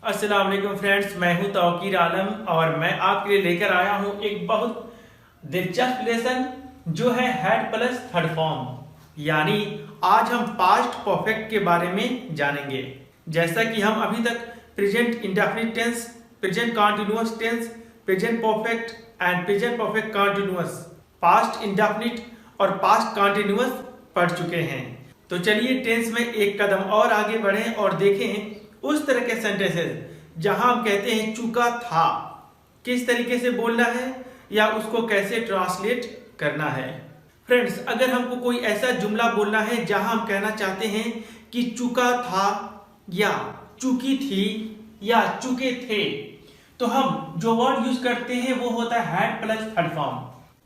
अस्सलाम वालेकुम फ्रेंड्स, मैं हूं तौकीर आलम और मैं आपके लिए लेकर आया हूं एक बहुत दिलचस्प लेसन जो है हैड प्लस थर्ड फॉर्म। यानी आज हम पास्ट परफेक्ट के बारे में जानेंगे। जैसा कि हम अभी तक present indefinite tense, present continuous tense, present perfect and present perfect continuous, past indefinite और पास्ट कंटीन्यूअस पढ़ चुके हैं। तो चलिए टेंस में एक कदम और आगे बढ़ें और देखें उस तरह के सेंटेंसेस जहां हम कहते हैं चुका था, किस तरीके से बोलना है या उसको कैसे ट्रांसलेट करना है। फ्रेंड्स, अगर हमको कोई ऐसा जुमला बोलना है जहां हम कहना चाहते हैं कि चुका था या चुकी थी या चुके थे, तो हम जो वर्ड यूज करते हैं वो होता है हैड प्लस थर्ड फॉर्म।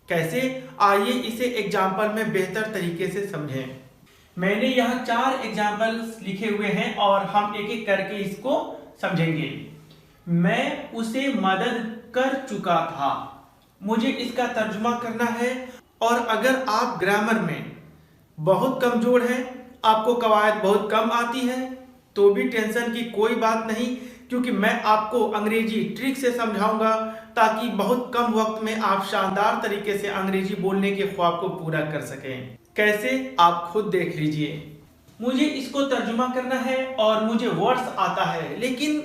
कैसे, आइए इसे एग्जाम्पल में बेहतर तरीके से समझें। मैंने यहाँ 4 एग्जाम्पल्स लिखे हुए हैं और हम एक एक करके इसको समझेंगे। मैं उसे मदद कर चुका था, मुझे इसका तर्जुमा करना है। और अगर आप ग्रामर में बहुत कमजोर हैं, आपको कवायद बहुत कम आती है, तो भी टेंशन की कोई बात नहीं, क्योंकि मैं आपको अंग्रेजी ट्रिक से समझाऊंगा ताकि बहुत कम वक्त में आप शानदार तरीके से अंग्रेजी बोलने के ख्वाब को पूरा कर सकें। कैसे, आप खुद देख लीजिए। मुझे इसको तर्जुमा करना है और मुझे वर्ड्स आता है लेकिन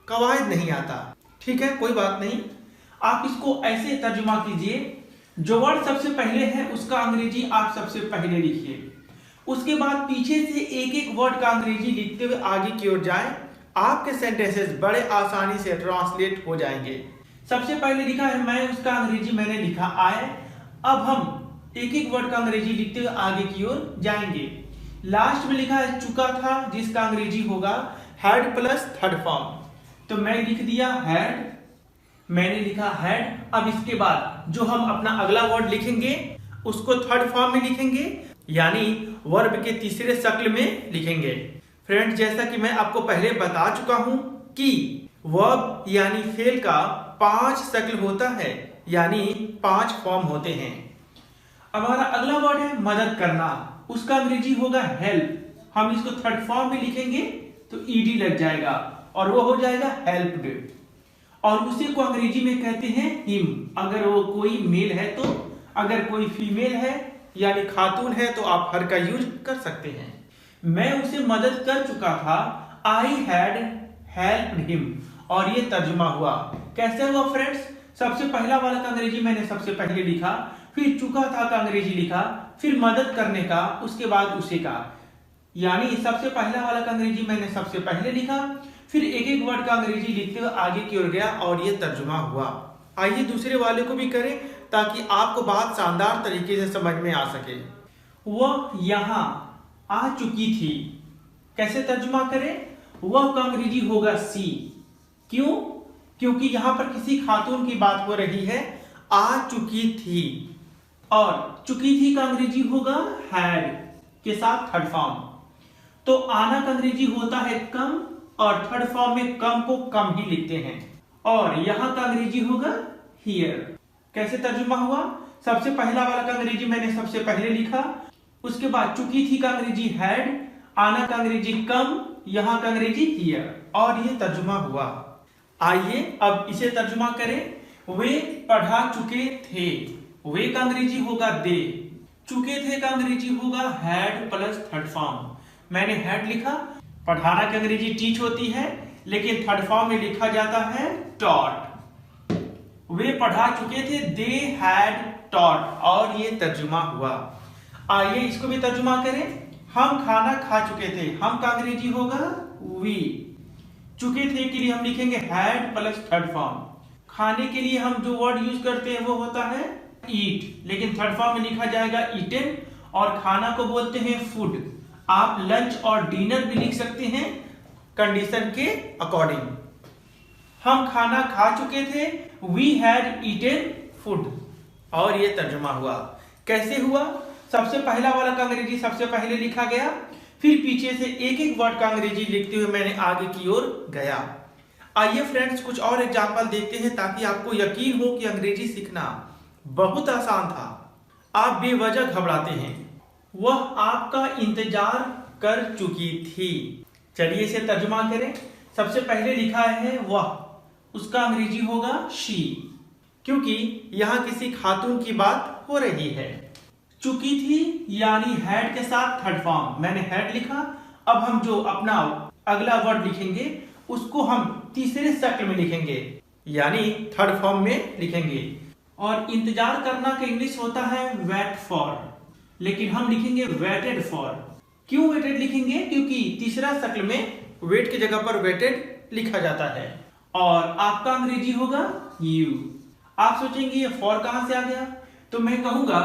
कवायद नहीं आता। ठीक है, कोई बात नहीं, आप इसको ऐसे तर्जुमा कीजिए। जो वर्ड सबसे पहले है उसका अंग्रेजी आप सबसे पहले लिखिए, उसके बाद पीछे से एक एक वर्ड का अंग्रेजी लिखते हुए आगे की ओर जाएं। आपके सेंटेंसेस बड़े आसानी से ट्रांसलेट हो जाएंगे। सबसे पहले लिखा है मैं, उसका अंग्रेजी मैंने लिखा आए। अब हम एक एक वर्ड का अंग्रेजी लिखते हुए आगे की ओर जाएंगे। लास्ट में लिखा है चुका था, जिसका अंग्रेजी होगा हैड प्लस थर्ड फॉर्म। तो मैं लिख दिया हैड, मैंने लिखा हैड। अब इसके बाद जो हम अपना अगला वर्ड लिखेंगे उसको थर्ड फॉर्म में लिखेंगे, यानी वर्ब के तीसरे शक्ल में लिखेंगे। फ्रेंड्स, जैसा कि मैं आपको पहले बता चुका हूं कि वर्ब यानी फेल का 5 शक्ल होता है, यानी 5 फॉर्म होते हैं। हमारा अगला वर्ड है मदद करना, उसका अंग्रेजी होगा हेल्प। हम इसको थर्ड फॉर्म में लिखेंगे तो ईडी लग जाएगा और वो हो जाएगा हेल्प्ड। और उसी को अंग्रेजी में कहते हैं हिम, अगर वो कोई मेल है तो। अगर कोई फीमेल है यानी खातून है तो आप हर का यूज कर सकते हैं। मैं उसे मदद कर चुका था, आई हैड हेल्प्ड हिम। और ये तर्जुमा हुआ। कैसे हुआ फ्रेंड्स? सबसे पहला वाला का अंग्रेजी मैंने सबसे पहले लिखा, फिर चुका था का अंग्रेजी लिखा, फिर मदद करने का, उसके बाद उसे का। यानी सबसे पहला वाला का अंग्रेजी मैंने सबसे पहले लिखा, फिर एक एक वर्ड का अंग्रेजी लिखते हुए आगे की ओर गया और ये तर्जुमा हुआ। आइए दूसरे वाले को भी करें ताकि आपको बात शानदार तरीके से समझ में आ सके। वह यहाँ आ चुकी थी, कैसे तर्जुमा करें? वह का अंग्रेजी होगा सी। क्यों? क्योंकि यहां पर किसी खातून की बात हो रही है। आ चुकी थी, और चुकी थी का अंग्रेजी होगा हैड के साथ थर्ड फॉर्म। तो आना का अंग्रेजी होता है कम, और थर्ड फॉर्म में कम को कम ही लिखते हैं। और यहां का अंग्रेजी होगा हियर। कैसे तर्जुमा हुआ? सबसे पहला वाला का अंग्रेजी मैंने सबसे पहले लिखा, उसके बाद चुकी थी का अंग्रेजी हैड, आना का अंग्रेजी कम, यहां का अंग्रेजी हियर, और ये तर्जुमा हुआ। आइए अब इसे तर्जुमा करें। वे पढ़ा चुके थे, वे का अंग्रेजी होगा दे, चुके थे का अंग्रेजी होगा हैड प्लस थर्ड फॉर्म। मैंने हैड लिखा, पढ़ाना की अंग्रेजी टीच होती है, लेकिन थर्ड फॉर्म में लिखा जाता है टॉट। वे पढ़ा चुके थे, दे हैड टॉट, और ये तर्जुमा हुआ। आइए इसको भी तर्जुमा करें। हम खाना खा चुके थे, हम का अंग्रेजी होगा वी। चुके थे के लिए हम लिखेंगे हैड प्लस थर्ड फॉर्म। खाने के लिए हम जो वर्ड यूज करते हैं वो होता है ईट, लेकिन थर्ड फॉर्म में लिखा जाएगा ईटन, और खाना को बोलते हैं फूड। आप लंच और डिनर भी लिख सकते हैं कंडीशन के अकॉर्डिंग। हम खाना खा चुके थे, वी हैड ईटन फूड, और ये तर्जुमा हुआ। कैसे हुआ? सबसे पहला वाला का अंग्रेजी सबसे पहले लिखा गया, फिर पीछे से एक एक वर्ड का अंग्रेजी लिखते हुए मैंने आगे की ओर गया। आइए फ्रेंड्स कुछ और एग्जाम्पल देखते हैं ताकि आपको यकीन हो कि अंग्रेजी सीखना बहुत आसान था। आप बेवजह घबराते हैं। वह आपका इंतजार कर चुकी थी। चलिए इसे तर्जुमा करें। सबसे पहले लिखा है वह, उसका अंग्रेजी होगा शी, क्योंकि यहां किसी खातून की बात हो रही है। चुकी थी यानी हैड के साथ थर्ड फॉर्म, मैंने हैड लिखा। अब हम जो अपना अगला वर्ड लिखेंगे उसको हम तीसरे शक्ल में लिखेंगे, यानी थर्ड फॉर्म में लिखेंगे। और इंतजार करना का इंग्लिश होता है वेट फॉर, लेकिन हम लिखेंगे वेटेड फॉर। क्यों वेटेड लिखेंगे? क्योंकि तीसरा शक्ल में वेट की जगह पर वेटेड लिखा जाता है। और आपका अंग्रेजी होगा यू। आप सोचेंगे ये फॉर कहां से आ गया, तो मैं कहूंगा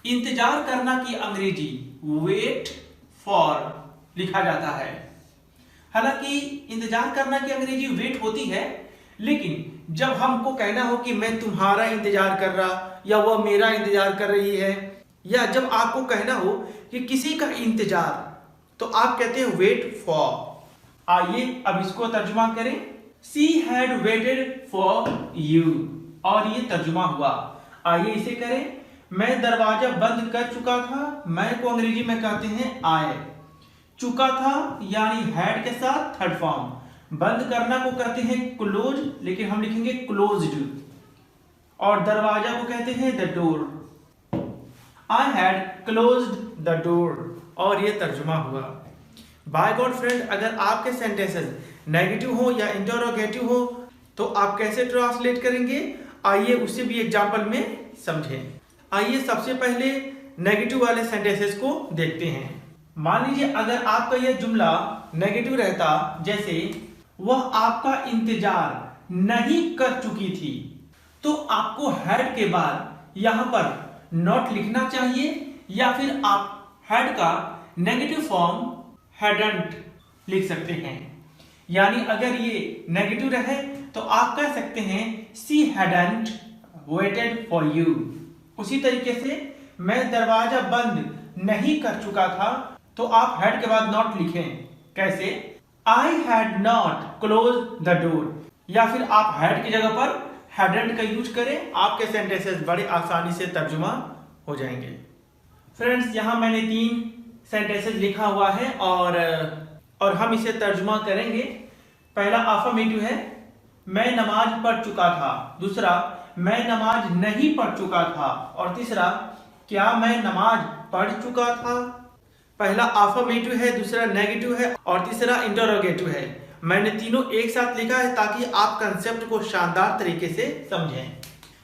इंतजार करना की अंग्रेजी वेट फॉर लिखा जाता है। हालांकि इंतजार करना की अंग्रेजी वेट होती है, लेकिन जब हमको कहना हो कि मैं तुम्हारा इंतजार कर रहा या वह मेरा इंतजार कर रही है, या जब आपको कहना हो कि किसी का इंतजार, तो आप कहते हैं वेट फॉर। आइए अब इसको तर्जुमा करें। She had waited for you, और ये तर्जुमा हुआ। आइए इसे करें। मैं दरवाजा बंद कर चुका था, मैं को अंग्रेजी में कहते हैं आई। चुका था यानी हैड के साथ थर्ड फॉर्म। बंद करना को कहते हैं क्लोज, लेकिन हम लिखेंगे क्लोज्ड। और दरवाजा को कहते हैं the door. I had closed the door, और ये तर्जुमा हुआ। बाय गॉड फ्रेंड, अगर आपके सेंटेंसेस नेगेटिव हो या इंटरोगेटिव हो तो आप कैसे ट्रांसलेट करेंगे, आइए उसे भी एग्जांपल में समझें। आइए सबसे पहले नेगेटिव वाले सेंटेंसेस को देखते हैं। मान लीजिए अगर आपका यह जुमला नेगेटिव रहता, जैसे वह आपका इंतजार नहीं कर चुकी थी, तो आपको हैड के बाद यहां पर नॉट लिखना चाहिए, या फिर आप हैड का नेगेटिव फॉर्म हैडंट लिख सकते हैं। यानी अगर ये नेगेटिव रहे तो आप कह सकते हैं she hadn't waited for you. उसी तरीके से मैं दरवाजा बंद नहीं कर चुका था, तो आप हैड के बाद नॉट लिखें। कैसे? I had not close the door, या फिर आप हैड की जगह पर हैडंट का यूज करें। आपके सेंटेंसेस बड़े आसानी से तर्जुमा हो जाएंगे। फ्रेंड्स, यहां मैंने 3 सेंटेंसेस लिखा हुआ है और हम इसे तर्जुमा करेंगे। पहला अफर्मेटिव है, मैं नमाज पढ़ चुका था। दूसरा, मैं नमाज नहीं पढ़ चुका था। और तीसरा, क्या मैं नमाज पढ़ चुका था। पहला अफर्मेटिव है, दूसरा नेगेटिव है और तीसरा इंटरोगेटिव है। मैंने तीनों एक साथ लिखा है ताकि आप कंसेप्ट को शानदार तरीके से समझें।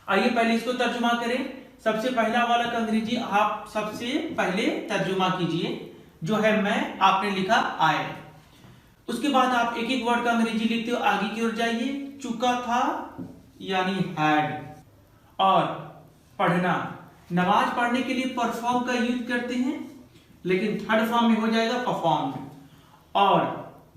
आइए पहले इसको तर्जुमा करें। सबसे पहला वाला का अंग्रेजी आप सबसे पहले तर्जुमा कीजिए, जो है मैं, आपने लिखा आए। उसके बाद आप एक एक वर्ड का अंग्रेजी लिखते हो आगे की ओर जाइए। चुका था यानी हैड। और पढ़ना, नमाज पढ़ने के लिए परफॉर्म का यूज करते हैं, लेकिन थर्ड फॉर्म में हो जाएगा परफॉर्म्ड। और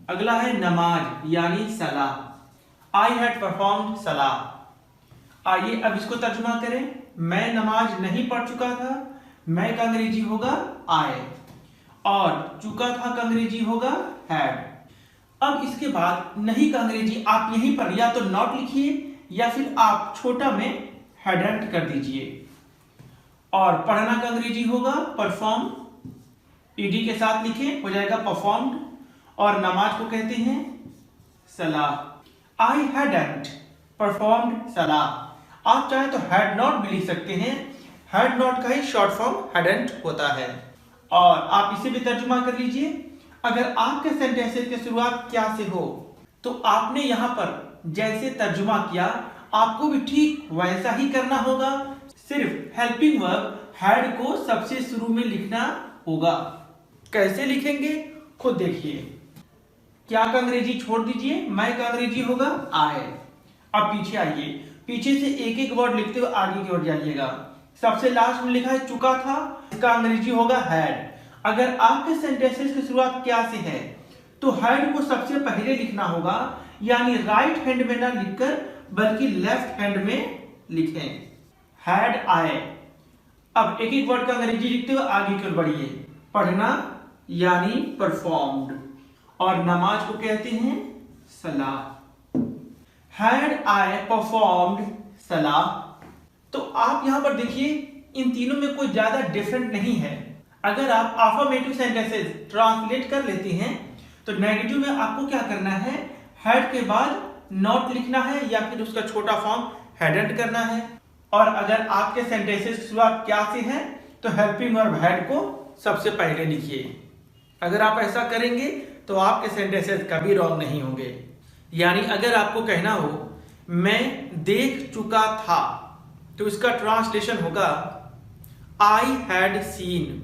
अगला है नमाज यानी सलाह। आई हैड परफॉर्म्ड सलाह। आइए अब इसको तर्जुमा करें। मैं नमाज नहीं पढ़ चुका था, मैं का अंग्रेजी होगा आई, और चुका था का अंग्रेजी होगा हैड। अब इसके बाद नहीं का अंग्रेजी आप यहीं पर या तो नॉट लिखिए या फिर आप छोटा में हैडंट कर दीजिए। और पढ़ना का अंग्रेजी होगा परफॉर्म, ईडी के साथ लिखे हो जाएगा परफॉर्म्ड। और नमाज को कहते हैं सलाह। आई हैडंट परफॉर्म्ड सलाह। आप चाहे तो हैड नॉट भी लिख सकते हैं, हैड नॉट का ही शॉर्ट फॉर्म हैडंट होता है। और आप इसे भी तर्जुमा कर लीजिए। अगर आपके सेंटेंसेस की शुरुआत क्या से हो, तो आपने यहां पर जैसे तर्जुमा किया आपको भी ठीक वैसा ही करना होगा, सिर्फ हेल्पिंग वर्ब हैड को सबसे शुरू में लिखना होगा। कैसे लिखेंगे खुद देखिए। क्या का अंग्रेजी छोड़ दीजिए, मैं का अंग्रेजी होगा आए। अब पीछे आइए, पीछे से एक एक वर्ड लिखते हुए आगे की ओर जाइएगा। सबसे लास्ट में लिखा है चुका था, इसका अंग्रेजी होगा हैड। अगर आपके सेंटेंसेस की शुरुआत क्या से है, तो हैड को सबसे पहले लिखना होगा, यानी राइट हैंड में ना लिखकर बल्कि लेफ्ट हैंड में लिखें, हैड आए। अब एक एक वर्ड का अंग्रेजी लिखते हुए आगे की ओर बढ़िए। पढ़ना यानी परफॉर्म्ड, और नमाज को कहते हैं सलाह। हैड आई परफॉर्म्ड सलाह। तो आप यहां पर देखिए इन तीनों में कोई ज्यादा डिफरेंट नहीं है। अगर आप अफर्मेटिव सेंटेंसेस ट्रांसलेट कर लेते हैं तो नेगेटिव में आपको क्या करना है, हैड के बाद नॉट लिखना है या फिर उसका छोटा फॉर्म हैडंट करना है। और अगर आपके सेंटेंसेस की शुरुआत क्या से है तो हेल्पिंग वर्ब हैड को सबसे पहले लिखिए। अगर आप ऐसा करेंगे तो आपके सेंटेंसेस कभी रॉन्ग नहीं होंगे। यानी अगर आपको कहना हो मैं देख चुका था तो इसका ट्रांसलेशन होगा आई हैड सीन।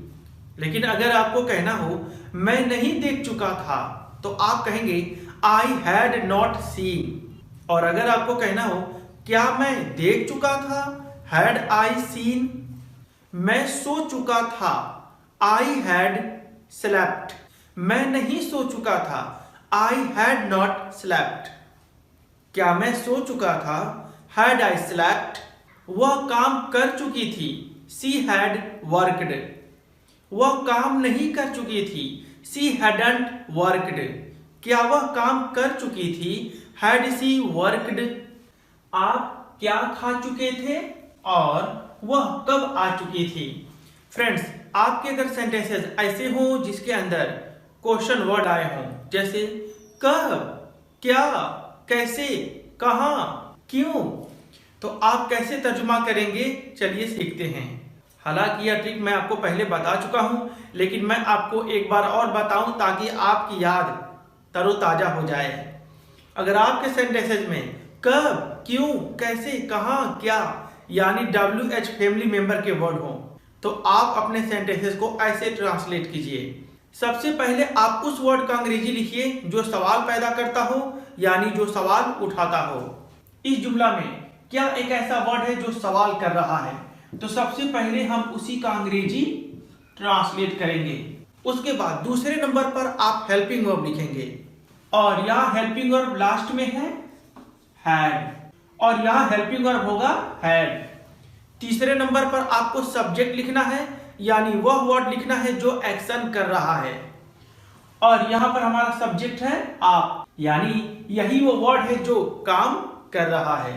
लेकिन अगर आपको कहना हो मैं नहीं देख चुका था तो आप कहेंगे आई हैड नॉट सीन। और अगर आपको कहना हो क्या मैं देख चुका था, हैड आई सीन। मैं सो चुका था, आई हैड स्लेप्ट। मैं नहीं सो चुका था, आई हैड नॉट स्लेप्ट। क्या मैं सो चुका था, हैड आई स्लेप्ट। वह काम कर चुकी थी, सी हैड वर्कड। वह काम नहीं कर चुकी थी, सी हैडंट वर्कड। क्या वह काम कर चुकी थी, हैड सी वर्कड। आप क्या खा चुके थे और वह कब आ चुकी थी। फ्रेंड्स, आपके अगर सेंटेंसेस ऐसे हो जिसके अंदर क्वेश्चन वर्ड आए हों, जैसे कब, क्या, कैसे, कहां, क्यों, तो आप कैसे तर्जुमा करेंगे, चलिए सीखते हैं। हालांकि यह ट्रिक मैं आपको पहले बता चुका हूं, लेकिन मैं आपको एक बार और बताऊं ताकि आपकी याद तरोताजा हो जाए। अगर आपके सेंटेंसेस में कब, क्यों, कैसे, कहां, क्या यानी WH फैमिली मेंबर के वर्ड हो तो आप अपने सेंटेंसेस को ऐसे ट्रांसलेट कीजिए। सबसे पहले आप उस वर्ड का अंग्रेजी लिखिए जो सवाल पैदा करता हो, यानी जो सवाल उठाता हो। इस जुमला में क्या एक ऐसा वर्ड है जो सवाल कर रहा है, तो सबसे पहले हम उसी का अंग्रेजी ट्रांसलेट करेंगे। उसके बाद दूसरे नंबर पर आप हेल्पिंग वर्ब लिखेंगे और यहाँ हेल्पिंग वर्ब लास्ट में है हैड और यहाँ हेल्पिंग वर्ब होगा हैड। तीसरे नंबर पर आपको सब्जेक्ट लिखना है, यानी वह वर्ड लिखना है जो एक्शन कर रहा है और यहाँ पर हमारा सब्जेक्ट है आप, यानी यही वो वर्ड है जो काम कर रहा है।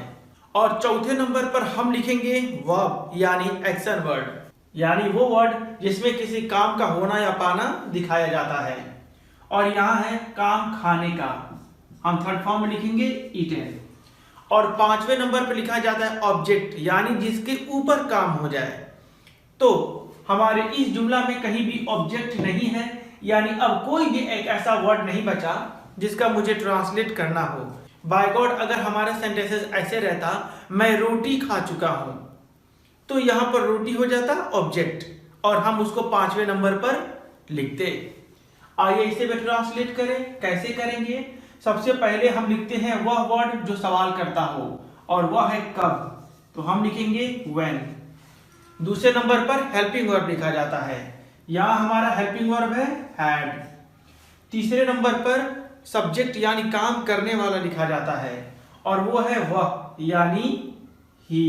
और चौथे नंबर पर हम लिखेंगे वर्ब यानी एक्शन वर्ड, यानी वो वर्ड जिसमें किसी काम का होना या पाना दिखाया जाता है। और यहाँ है काम खाने का, हम थर्ड फॉर्म में लिखेंगे ईटन। और पांचवें नंबर पर लिखा जाता है ऑब्जेक्ट, यानी जिसके ऊपर काम हो जाए। तो हमारे इस जुमला में कहीं भी ऑब्जेक्ट नहीं है, यानी अब कोई भी एक ऐसा वर्ड नहीं बचा जिसका मुझे ट्रांसलेट करना हो। बाय गॉड, अगर हमारा सेंटेंसेस ऐसे रहता मैं रोटी खा चुका हूं तो यहां पर रोटी हो जाता ऑब्जेक्ट और हम उसको पांचवें नंबर पर लिखते। आइए इसे भी ट्रांसलेट करें। कैसे करेंगे? सबसे पहले हम लिखते हैं वह वर्ड जो सवाल करता हो और वह है कब, तो हम लिखेंगे when। दूसरे नंबर पर हेल्पिंग वर्ब लिखा जाता है, यहां हमारा हेल्पिंग वर्ब है had। तीसरे नंबर पर सब्जेक्ट यानी काम करने वाला लिखा जाता है और वो है वह यानी ही।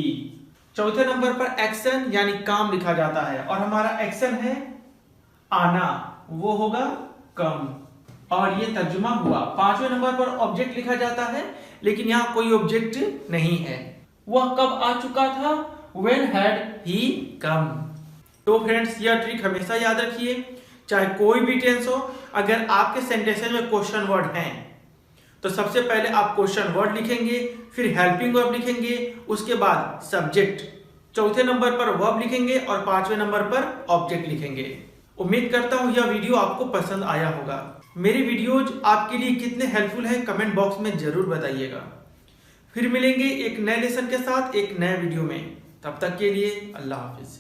चौथे नंबर पर एक्शन यानी काम लिखा जाता है और हमारा एक्शन है आना, वो होगा कम। और ये तर्जुमा हुआ। पांचवें नंबर पर ऑब्जेक्ट लिखा जाता है लेकिन यहाँ कोई ऑब्जेक्ट नहीं है। वह कब आ चुका था, when had he come। तो फ्रेंड्स, यह ट्रिक हमेशा याद रखिए, चाहे कोई भी टेंस हो। अगर आपके सेंटेंसेस में क्वेश्चन वर्ड हैं तो सबसे पहले आप क्वेश्चन वर्ड लिखेंगे, फिर हेल्पिंग वर्ब लिखेंगे, उसके बाद सब्जेक्ट, चौथे नंबर पर वर्ब लिखेंगे और पांचवें नंबर पर ऑब्जेक्ट लिखेंगे। उम्मीद करता हूं यह वीडियो आपको पसंद आया होगा। मेरी वीडियोज आपके लिए कितने हेल्पफुल हैं कमेंट बॉक्स में जरूर बताइएगा। फिर मिलेंगे एक नए लेसन के साथ एक नए वीडियो में। तब तक के लिए अल्लाह हाफिज।